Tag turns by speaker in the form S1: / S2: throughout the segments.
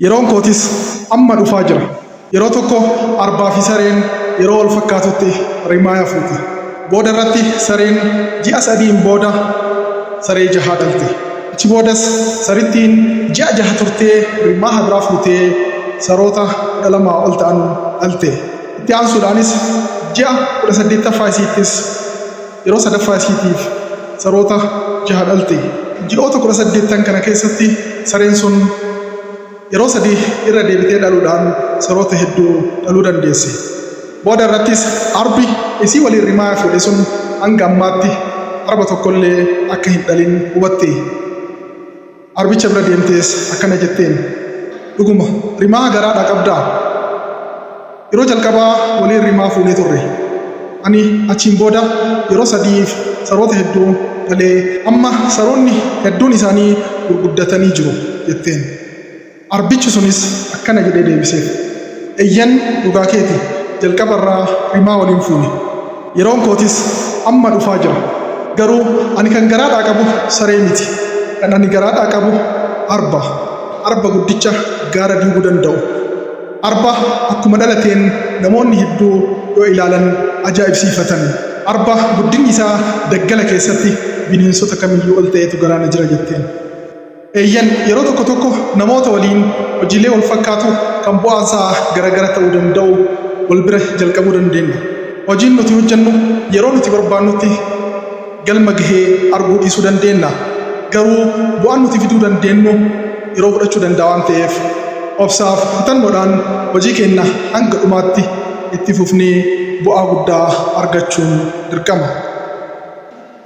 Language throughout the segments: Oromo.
S1: Yeroon kootis amma dhufaa jira. Yeroo tokko arbaa fi sareen yeroo wal fakkaatutti rimaa fuute. Booda irratti sareen ji'a sadiin booda saree jahaa dhalte. Achi boodas sarittiin ji'a jaha turtee rimaa hadiraa fuutee saroota 12 ol ta'an dhalte. Itti aansuudhaanis ji'a 18ffaa isiittis yeroo sadaffaa isiitiif saroota jaha dhalte. Ji'oota 18 kana keessatti sareen sun yeroo sadii irra deebitee dhaluudhaan saroota hedduu dhaluu dandeesse. Booda irrattis arbi isii waliin rimaa fuudhe sun hanga ammaatti arba tokkollee akka hin dhalin hubatte. Arbicha bira deemtees akkana jetteen, dhuguma rimaa garaadhaa qabdaa? Yeroo jalqabaa waliin rimaa fuunee turre. Ani achiin booda yeroo sadiif saroota hedduu dhalee amma saroonni hedduun isaanii gurguddatanii jiru jetteen. Arbichi sunis akkana jedhee deebiseef, eeyyan dhugaa keeti, jalqabarraa rimaa waliin fuune. Yeroon kootis amma dhufaa jira. Garuu ani kan garaadhaa qabu saree miti. Kan ani garaadhaa qabu arba guddicha gaara diiguu danda'u. Arba akkuma dhalateen namoonni hedduu yoo ilaalan ajaa'ibsiifatan. Arba guddinni isaa daggala keessatti bineensota kamiyyuu ol ta'etu garaana jira jetteen. Eeyyan yeroo tokko tokko namoota waliin hojiilee wal fakkaatu kan bu'aansaa garagara ta'uu danda'u wal bira jalqabuu dandeenya. Hojiin nuti hojjennu yeroo nuti barbaannutti galma gahee arguu dhiisuu dandeenya. Garuu bu'aan nuti fiduu dandeenyu yeroo fudhachuu danda'a waan ta'eef obsaaf kutannoodhaan hojii keenya hanga dhumaatti itti fufnee bu'aa guddaa argachuun dirqama.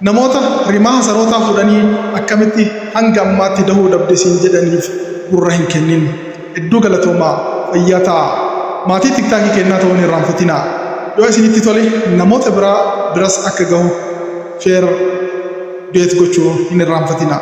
S1: Namoota rimaa sarootaa fuudhanii akkamitti hanga ammaatti dahuu dhabde siin jedhaniif gurra hin kennin. Hedduu galatoomaa, fayyaa ta'a. Maatii tiktaakii kennaa ta'uu hin irraanfatinaa. Yoo isinitti tole namoota biras akka gahu sheer gochuu hin irraanfatinaa.